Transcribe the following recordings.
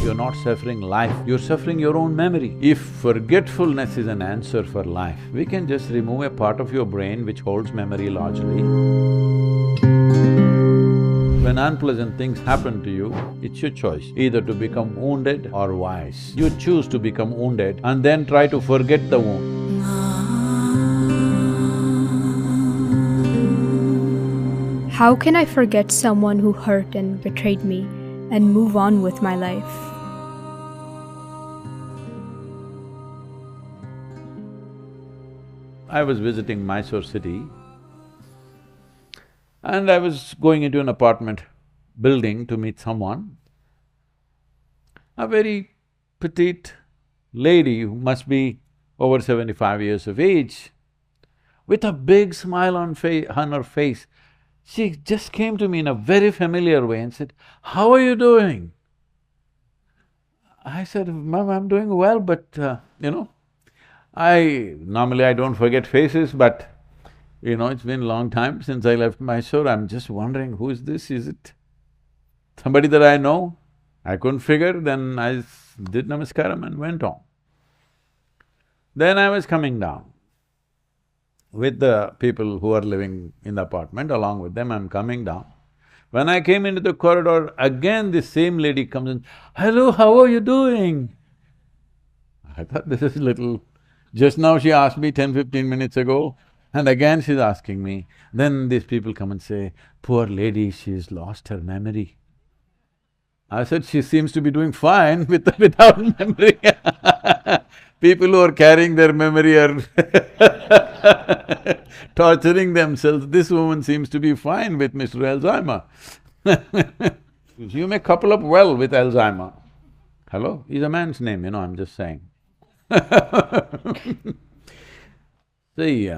You're not suffering life, you're suffering your own memory. If forgetfulness is an answer for life, we can just remove a part of your brain which holds memory largely. When unpleasant things happen to you, it's your choice, either to become wounded or wise. You choose to become wounded and then try to forget the wound. How can I forget someone who hurt and betrayed me and move on with my life? I was visiting Mysore city and I was going into an apartment building to meet someone. A very petite lady who must be over 75 years of age, with a big smile on her face, she just came to me in a very familiar way and said, "How are you doing?" I said, "Ma'am, I'm doing well, but normally I don't forget faces, but it's been a long time since I left Mysore. I'm just wondering, who is this? Is it somebody that I know?" I couldn't figure, then I did namaskaram and went on. Then I was coming down with the people who are living in the apartment, along with them I'm coming down. When I came into the corridor, again this same lady comes in, "Hello, how are you doing?" I thought this is little… Just now she asked me 10-15 minutes ago, and again she's asking me. Then these people come and say, "Poor lady, she's lost her memory." I said, "She seems to be doing fine without memory." People who are carrying their memory are torturing themselves. This woman seems to be fine with Mr. Alzheimer. You may couple up well with Alzheimer. Hello? Is a man's name, I'm just saying. See,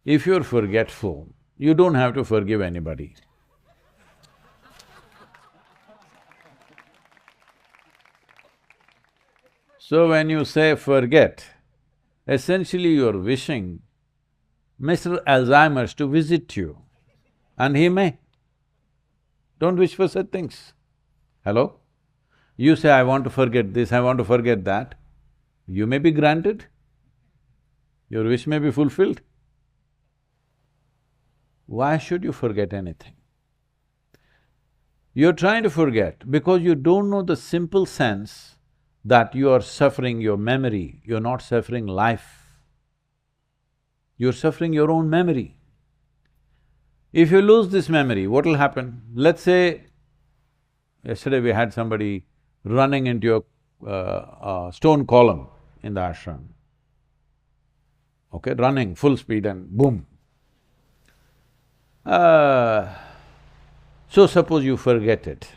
if you're forgetful, you don't have to forgive anybody. So when you say forget, essentially you're wishing Mr. Alzheimer's to visit you, and he may. Don't wish for such things. Hello? You say, "I want to forget this, I want to forget that." You may be granted, your wish may be fulfilled. Why should you forget anything? You're trying to forget because you don't know the simple sense that you are suffering your memory, you're not suffering life. You're suffering your own memory. If you lose this memory, what will happen? Let's say, yesterday we had somebody running into a stone column in the ashram. Okay, running full speed and boom. So suppose you forget it.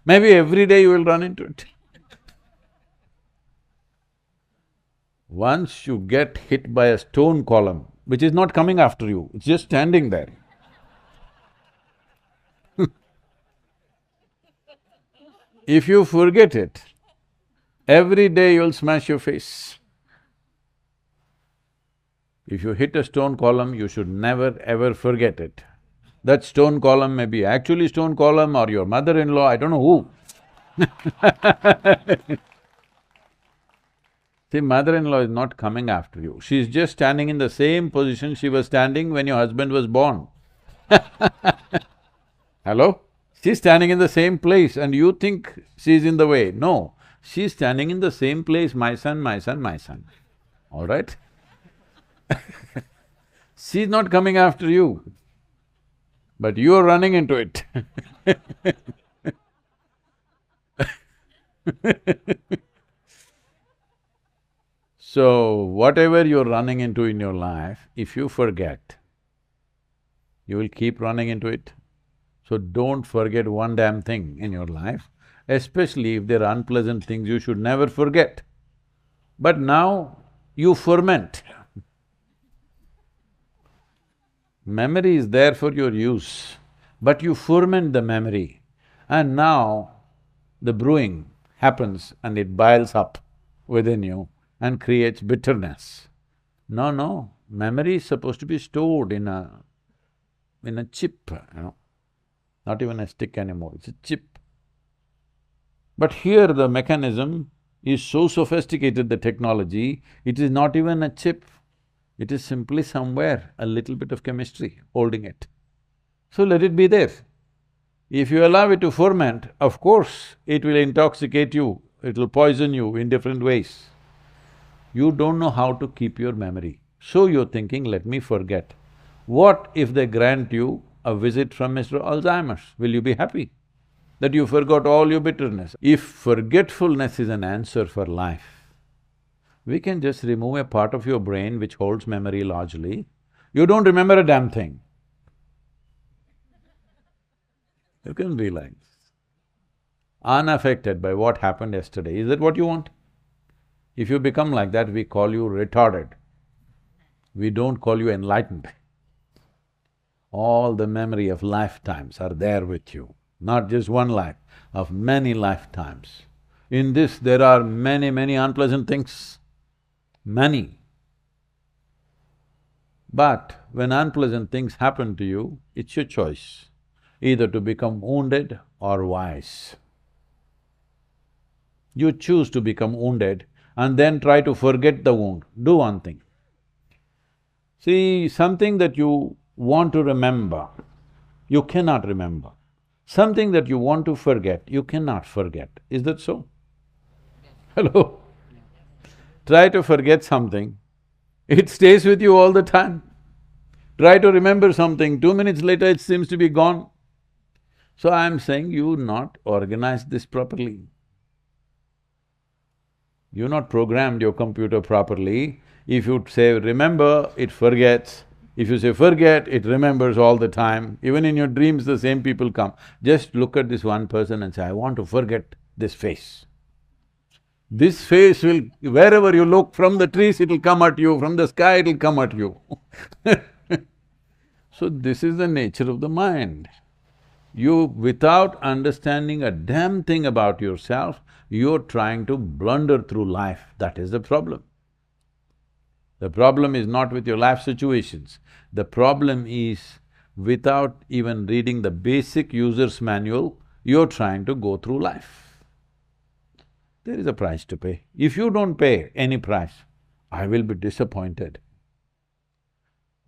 Maybe every day you will run into it. Once you get hit by a stone column, which is not coming after you, it's just standing there. If you forget it, every day you'll smash your face. If you hit a stone column, you should never ever forget it. That stone column may be actually stone column or your mother-in-law, I don't know who. See, mother-in-law is not coming after you, she's just standing in the same position she was standing when your husband was born. Hello? She's standing in the same place and you think she's in the way. No, she's standing in the same place, my son, my son, my son. All right? She's not coming after you, but you're running into it. So, whatever you're running into in your life, if you forget, you will keep running into it. So don't forget one damn thing in your life, especially if there are unpleasant things you should never forget. But now you ferment. Memory is there for your use, but you ferment the memory, and now the brewing happens and it boils up within you and creates bitterness. No, memory is supposed to be stored in a chip, not even a stick anymore, it's a chip. But here the mechanism is so sophisticated, the technology, it is not even a chip, it is simply somewhere a little bit of chemistry holding it. So let it be there. If you allow it to ferment, of course, it will intoxicate you, it will poison you in different ways. You don't know how to keep your memory, so you're thinking, let me forget. What if they grant you a visit from Mr. Alzheimer's? Will you be happy that you forgot all your bitterness? If forgetfulness is an answer for life, we can just remove a part of your brain which holds memory largely. You don't remember a damn thing. You can be like this, unaffected by what happened yesterday. Is that what you want? If you become like that, we call you retarded. We don't call you enlightened. All the memory of lifetimes are there with you, not just one life, of many lifetimes. In this, there are many unpleasant things, many. But when unpleasant things happen to you, it's your choice, either to become wounded or wise. You choose to become wounded and then try to forget the wound. Do one thing. See, something that you want to remember, you cannot remember. Something that you want to forget, you cannot forget. Is that so? Hello? Try to forget something, it stays with you all the time. Try to remember something, 2 minutes later it seems to be gone. So I'm saying you not organized this properly. You're not programmed your computer properly. If you say remember, it forgets. If you say forget, it remembers all the time. Even in your dreams, the same people come. Just look at this one person and say, I want to forget this face. This face will… wherever you look, from the trees it'll come at you, from the sky it'll come at you. So this is the nature of the mind. You, without understanding a damn thing about yourself, you're trying to blunder through life, that is the problem. The problem is not with your life situations, the problem is without even reading the basic user's manual, you're trying to go through life. There is a price to pay. If you don't pay any price, I will be disappointed.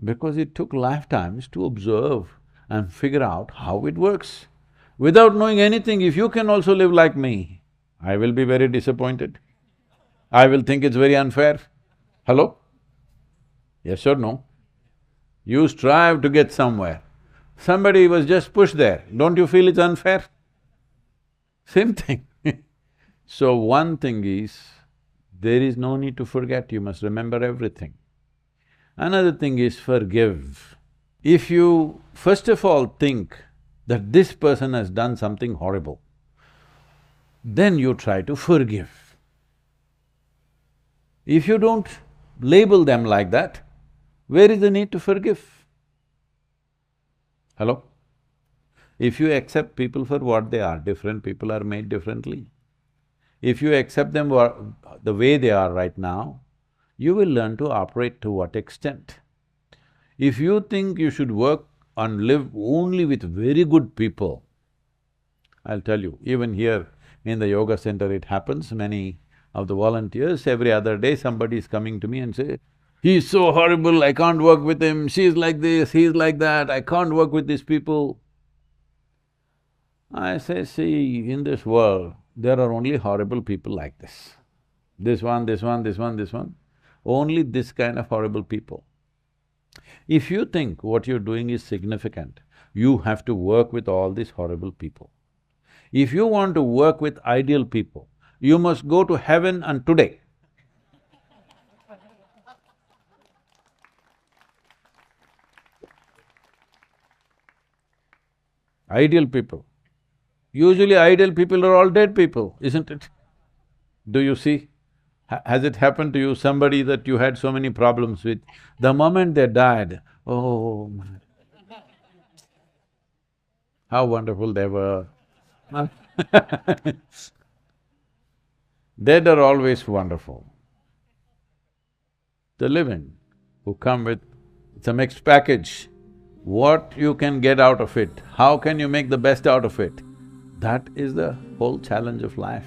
Because it took lifetimes to observe and figure out how it works. Without knowing anything, if you can also live like me, I will be very disappointed. I will think it's very unfair. Hello? Yes or no? You strive to get somewhere. Somebody was just pushed there, don't you feel it's unfair? Same thing. So one thing is, there is no need to forget, you must remember everything. Another thing is forgive. If you first of all think that this person has done something horrible, then you try to forgive. If you don't label them like that, where is the need to forgive? Hello? If you accept people for what they are, different people are made differently. If you accept them the way they are right now, you will learn to operate to what extent. If you think you should work and live only with very good people, I'll tell you, even here in the yoga center it happens, many of the volunteers, every other day somebody is coming to me and say, he's so horrible, I can't work with him, she's like this, he's like that, I can't work with these people. I say, see, in this world, there are only horrible people like this. This one, this one, this one, this one, only this kind of horrible people. If you think what you're doing is significant, you have to work with all these horrible people. If you want to work with ideal people, you must go to heaven and today. Ideal people. Usually ideal people are all dead people, isn't it? Do you see? Has it happened to you, somebody that you had so many problems with, the moment they died, oh, how wonderful they were. Dead are always wonderful. The living, who come with… it's a mixed package. what you can get out of it, how can you make the best out of it. That is the whole challenge of life.